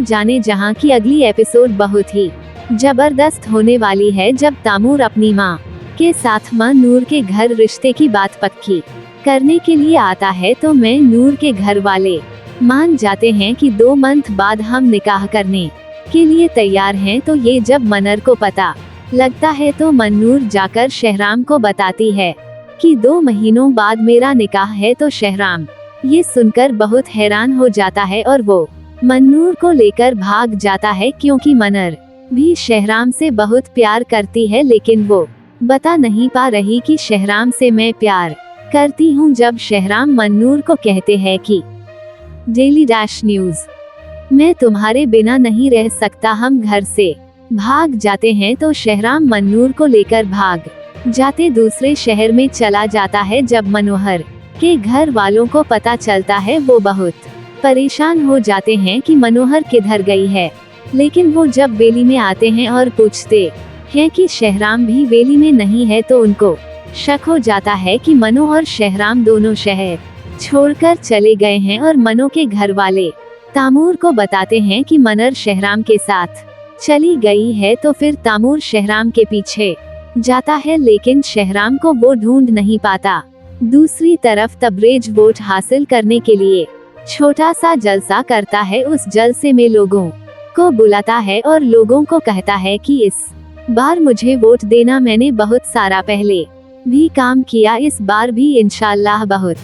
जाने जहां की अगली एपिसोड बहुत ही जबरदस्त होने वाली है, जब तैमूर अपनी माँ के साथ मां नूर के घर रिश्ते की बात पक्की करने के लिए आता है, तो मैं नूर के घर वाले मान जाते हैं कि 2 मंथ बाद हम निकाह करने के लिए तैयार हैं। तो ये जब मनर को पता लगता है तो मनूर जाकर शहराम को बताती है कि 2 महीनों बाद मेरा निकाह है। तो शहराम ये सुनकर बहुत हैरान हो जाता है और वो मनूर को लेकर भाग जाता है, क्योंकि मनर भी शहराम से बहुत प्यार करती है, लेकिन वो बता नहीं पा रही कि शहराम से मैं प्यार करती हूँ। जब शहराम मनूर को कहते हैं कि डेली डैश न्यूज मैं तुम्हारे बिना नहीं रह सकता, हम घर से भाग जाते हैं। तो शहराम मनूर को लेकर भाग जाते दूसरे शहर में चला जाता है। जब मनोहर के घर वालों को पता चलता है, वो बहुत परेशान हो जाते हैं कि मनोहर किधर गई है। लेकिन वो जब वेली में आते हैं और पूछते हैं कि शहराम भी वेली में नहीं है, तो उनको शक हो जाता है कि मनो और शहराम दोनों शहर छोड़कर चले गए हैं। और मनो के घर वाले तैमूर को बताते हैं कि मनर शहराम के साथ चली गई है। तो फिर तैमूर शहराम के पीछे जाता है, लेकिन शहराम को वो ढूंढ नहीं पाता। दूसरी तरफ तबरेज वोट हासिल करने के लिए छोटा सा जलसा करता है। उस जलसे में लोगों को बुलाता है और लोगों को कहता है कि इस बार मुझे वोट देना, मैंने बहुत सारा पहले भी काम किया, इस बार भी इंशाल्लाह बहुत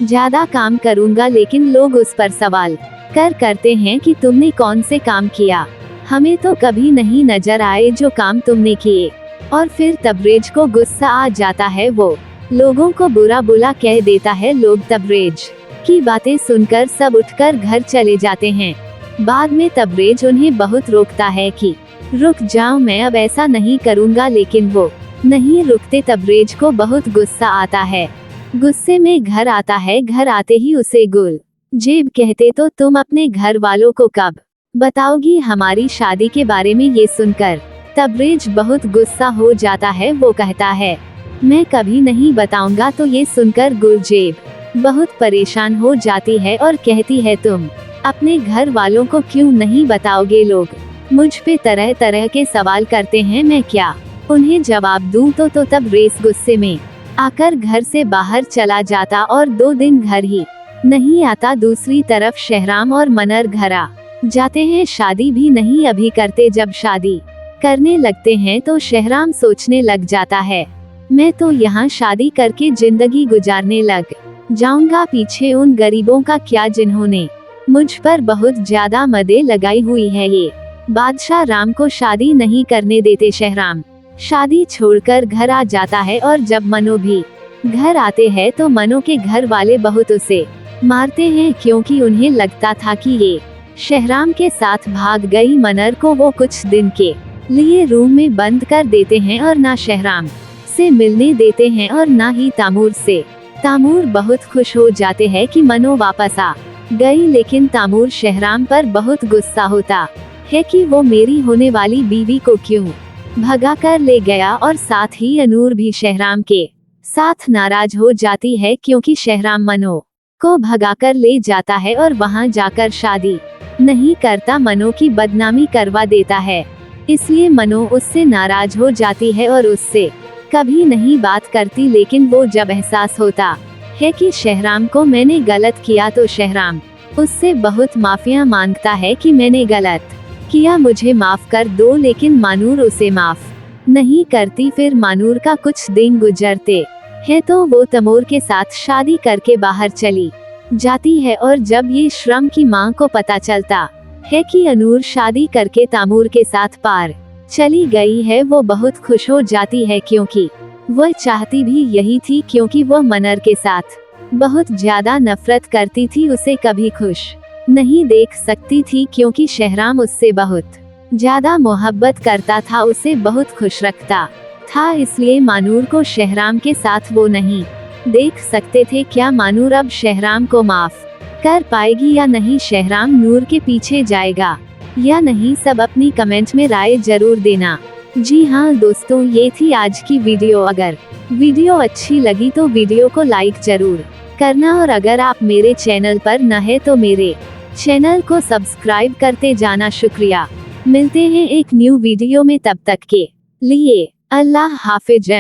ज्यादा काम करूंगा। लेकिन लोग उस पर सवाल करते हैं कि तुमने कौन से काम किया, हमें तो कभी नहीं नजर आए जो काम तुमने किए। और फिर तबरेज को गुस्सा आ जाता है, वो लोगों को बुरा बुला कह देता है। लोग तबरेज की बातें सुनकर सब उठकर घर चले जाते हैं। बाद में तबरेज उन्हें बहुत रोकता है कि रुक जाओ, मैं अब ऐसा नहीं करूंगा, लेकिन वो नहीं रुकते। तबरेज को बहुत गुस्सा आता है, गुस्से में घर आता है। घर आते ही उसे गुल जेब कहते, तो तुम अपने घर वालों को कब बताओगी हमारी शादी के बारे में। ये सुनकर तबरेज बहुत गुस्सा हो जाता है, वो कहता है मैं कभी नहीं बताऊंगा। तो ये सुनकर गुलजेब बहुत परेशान हो जाती है और कहती है तुम अपने घर वालों को क्यों नहीं बताओगे, लोग मुझ पे तरह तरह के सवाल करते हैं, मैं क्या उन्हें जवाब दूं। तो तबरेज गुस्से में आकर घर से बाहर चला जाता और 2 दिन घर ही नहीं आता। दूसरी तरफ शहराम और मनर घर आ जाते हैं, शादी भी नहीं अभी करते। जब शादी करने लगते हैं तो शहराम सोचने लग जाता है, मैं तो यहाँ शादी करके जिंदगी गुजारने लग जाऊंगा, पीछे उन गरीबों का क्या जिन्होंने मुझ पर बहुत ज्यादा मदद लगाई हुई है। ये बादशाह राम को शादी नहीं करने देते। शहराम शादी छोड़कर घर आ जाता है और जब मनो भी घर आते हैं तो मनो के घर वाले बहुत उसे मारते हैं, क्योंकि उन्हें लगता था कि ये शहराम के साथ भाग गई। मनर को वो कुछ दिन के लिए रूम में बंद कर देते हैं और ना शहराम से मिलने देते हैं और ना ही तैमूर से। तैमूर बहुत खुश हो जाते हैं कि मनो वापस आ गई, लेकिन तैमूर शहराम पर बहुत गुस्सा होता है कि वो मेरी होने वाली बीवी को क्यों भगा कर ले गया। और साथ ही अनूर भी शहराम के साथ नाराज हो जाती है, क्योंकि शहराम मनो को भगाकर ले जाता है और वहां जाकर शादी नहीं करता, मनो की बदनामी करवा देता है। इसलिए मनो उससे नाराज हो जाती है और उससे कभी नहीं बात करती। लेकिन वो जब एहसास होता है कि शहराम को मैंने गलत किया, तो शहराम उससे बहुत माफिया मांगता है कि मैंने गलत किया, मुझे माफ कर दो। लेकिन मानूर उसे माफ नहीं करती। फिर मानूर का कुछ दिन गुजरते है तो वो तैमूर के साथ शादी करके बाहर चली जाती है। और जब ये श्रम की मां को पता चलता है कि अनूर शादी करके तैमूर के साथ पार चली गई है, वो बहुत खुश हो जाती है, क्योंकि वह चाहती भी यही थी, क्योंकि वह मनर के साथ बहुत ज्यादा नफरत करती थी, उसे कभी खुश नहीं देख सकती थी, क्योंकि शहराम उससे बहुत ज्यादा मोहब्बत करता था, उसे बहुत खुश रखता था। इसलिए मानूर को शहराम के साथ वो नहीं देख सकते थे। क्या मानूर अब शहराम को माफ कर पाएगी या नहीं, शहराम नूर के पीछे जाएगा या नहीं, सब अपनी कमेंट में राय जरूर देना। जी हाँ दोस्तों, ये थी आज की वीडियो। अगर वीडियो अच्छी लगी तो वीडियो को लाइक जरूर करना, और अगर आप मेरे चैनल पर न है तो मेरे चैनल को सब्सक्राइब करते जाना शुक्रिया। मिलते हैं एक न्यू वीडियो में, तब तक के लिए अल्लाह हाफिज।